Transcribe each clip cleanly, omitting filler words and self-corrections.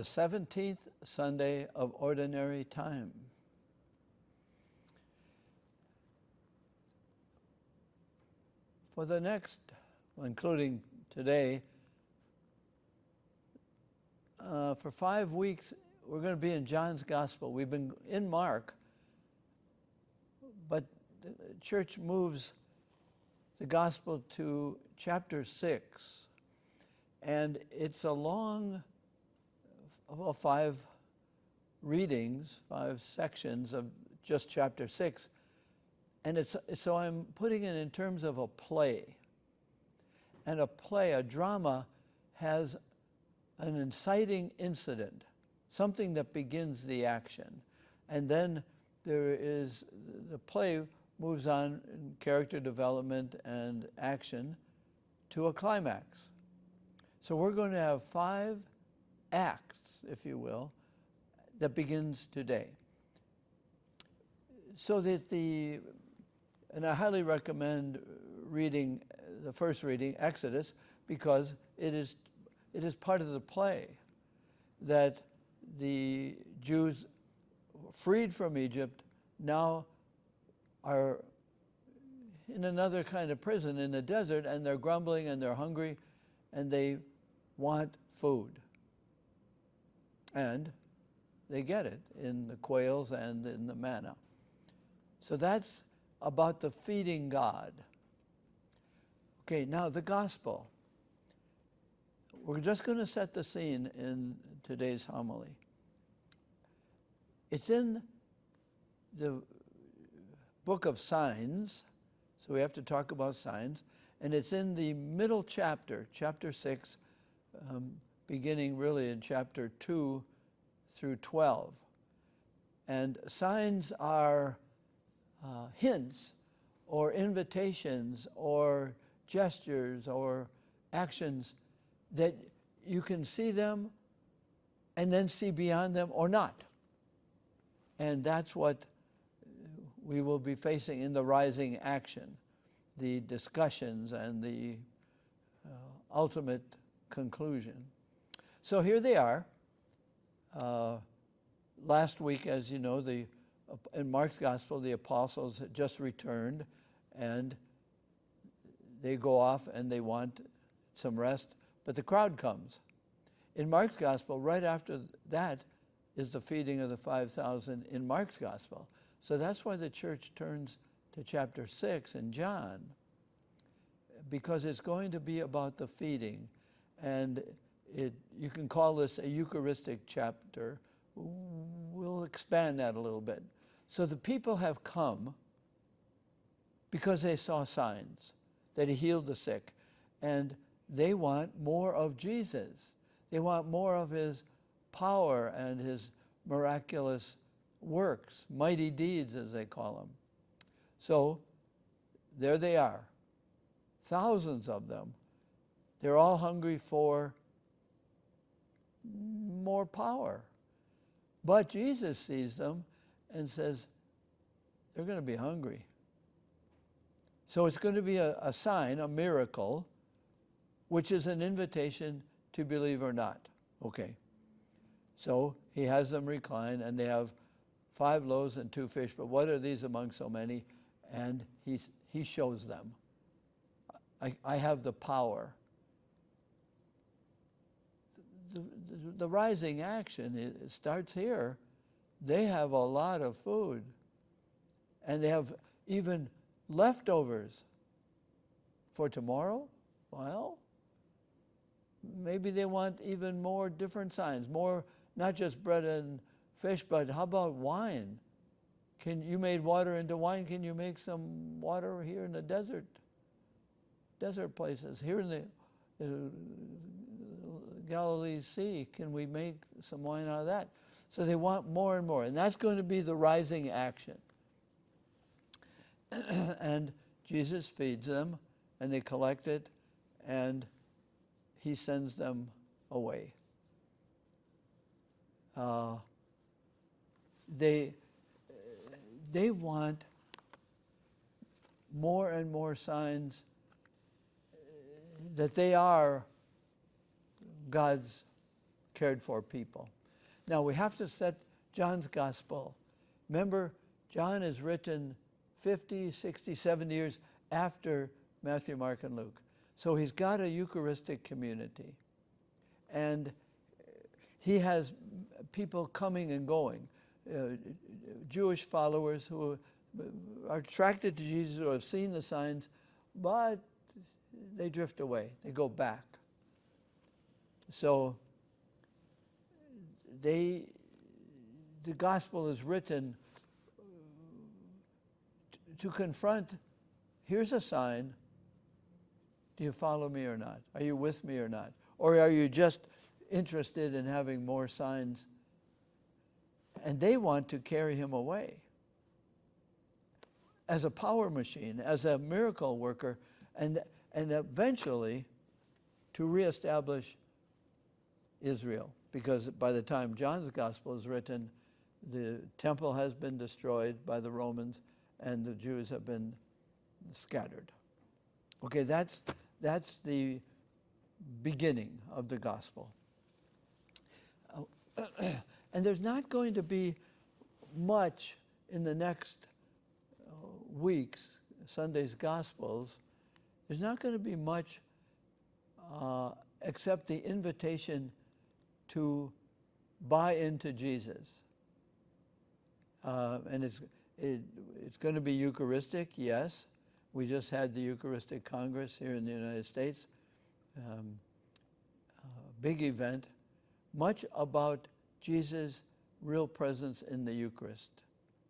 17th Sunday of Ordinary Time. For the next, including today, for 5 weeks, we're going to be in John's Gospel. We've been in Mark, but the church moves the Gospel to chapter 6. And it's a long, 5 readings, 5 sections of just chapter 6. And so I'm putting it in terms of a play. And a play, a drama, has an inciting incident, something that begins the action. And then the play moves on in character development and action to a climax. So we're going to have 5 acts, if you will, that begins today. So that and I highly recommend reading the first reading, Exodus, because it is part of the play that the Jews freed from Egypt now are in another kind of prison in the desert, and they're grumbling and they're hungry and they want food. And they get it in the quails and in the manna. So that's about the feeding God. Okay, now the gospel. We're just going to set the scene in today's homily. It's in the book of signs, so we have to talk about signs, and it's in the middle chapter, chapter 6, beginning really in chapter 2 through 12. And signs are hints or invitations or gestures or actions that you can see them and then see beyond them or not. And that's what we will be facing in the rising action, the discussions and the ultimate conclusion. So here they are. Last week, as you know, in Mark's Gospel, the apostles had just returned, and they go off and they want some rest, but the crowd comes. In Mark's Gospel, right after that is the feeding of the 5,000 in Mark's Gospel. So that's why the church turns to chapter 6 in John, because it's going to be about the feeding. And you can call this a Eucharistic chapter. We'll expand that a little bit. So the people have come because they saw signs that he healed the sick, and they want more of Jesus. They want more of his power and his miraculous works, mighty deeds as they call them. So there they are, thousands of them. They're all hungry for more power. But Jesus sees them and says, they're going to be hungry. So it's going to be a sign, a miracle, which is an invitation to believe or not. Okay. So he has them recline, and they have 5 loaves and 2 fish, but what are these among so many? And he shows them. I have the power. The rising action, it starts here. They have a lot of food, and they have even leftovers for tomorrow. Well, maybe they want even more different signs, more, not just bread and fish, but how about wine? You made water into wine. Can you make some water here in the desert places? Here in the Galilee Sea, can we make some wine out of that? So they want more and more, and that's going to be the rising action. And Jesus feeds them, and they collect it, and he sends them away. They want more and more signs that they are God's cared for people. Now we have to set John's gospel. Remember, John is written 50, 60, 70 years after Matthew, Mark, and Luke. So he's got a Eucharistic community. And he has people coming and going, Jewish followers who are attracted to Jesus, who have seen the signs, but they drift away. They go back. So the gospel is written to confront, here's a sign. Do you follow me or not? Are you with me or not? Or are you just interested in having more signs? And they want to carry him away as a power machine, as a miracle worker, and eventually to reestablish Israel. Because by the time John's gospel is written, the temple has been destroyed by the Romans and the Jews have been scattered. Okay, that's the beginning of the gospel. And there's not going to be much in the next weeks, Sunday's Gospels. There's not going to be much except the invitation to buy into Jesus. And it's going to be Eucharistic, yes. We just had the Eucharistic Congress here in the United States. Big event. Much about Jesus' real presence in the Eucharist.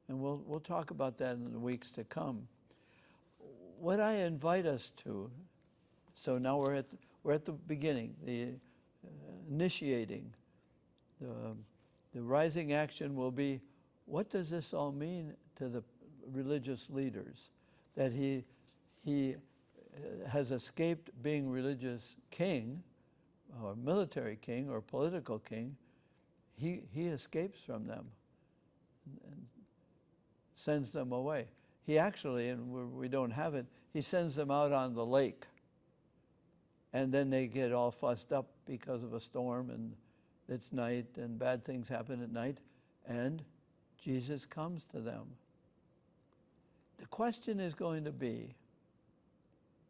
And we'll talk about that in the weeks to come. What I invite us to, so now we're at the beginning, the initiating. The rising action will be, what does this all mean to the religious leaders? That he has escaped being religious king, or military king, or political king. He escapes from them and sends them away. He actually, and we don't have it, he sends them out on the lake. And then they get all fussed up because of a storm, and it's night, and bad things happen at night, and Jesus comes to them. The question is going to be,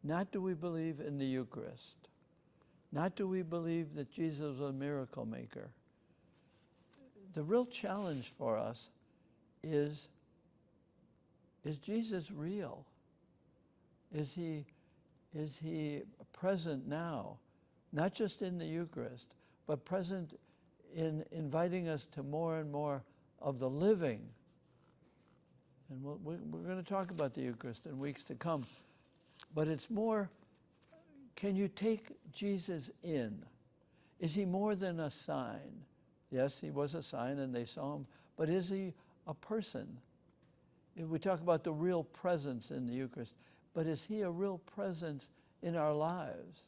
not do we believe in the Eucharist, not do we believe that Jesus was a miracle maker. The real challenge for us is Jesus real? Is he present now? Not just in the Eucharist, but present in inviting us to more and more of the living. And we're going to talk about the Eucharist in weeks to come. But it's more, can you take Jesus in? Is he more than a sign? Yes, he was a sign and they saw him, but is he a person? If we talk about the real presence in the Eucharist, but is he a real presence in our lives?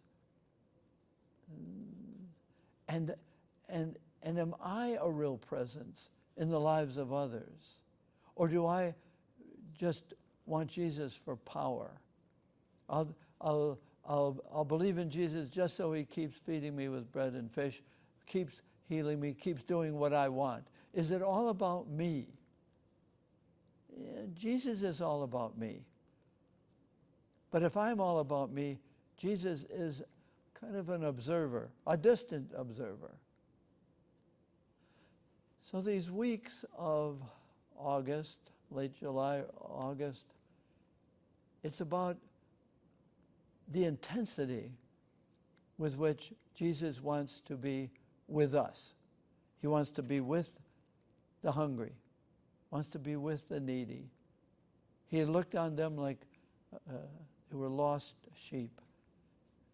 And am I a real presence in the lives of others? Or do I just want Jesus for power? I'll believe in Jesus just so he keeps feeding me with bread and fish, keeps healing me, keeps doing what I want. Is it all about me? Yeah, Jesus is all about me. But if I'm all about me, Jesus is kind of an observer, a distant observer. So these weeks of August, late July, August, it's about the intensity with which Jesus wants to be with us. He wants to be with the hungry, wants to be with the needy. He looked on them like they were lost sheep.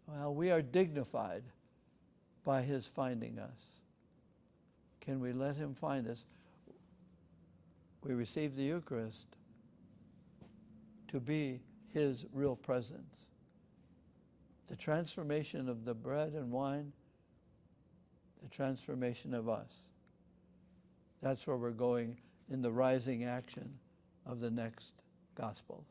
Well, we are dignified by his finding us. Can we let him find us? We receive the Eucharist to be his real presence. The transformation of the bread and wine, the transformation of us. That's where we're going in the rising action of the next Gospels.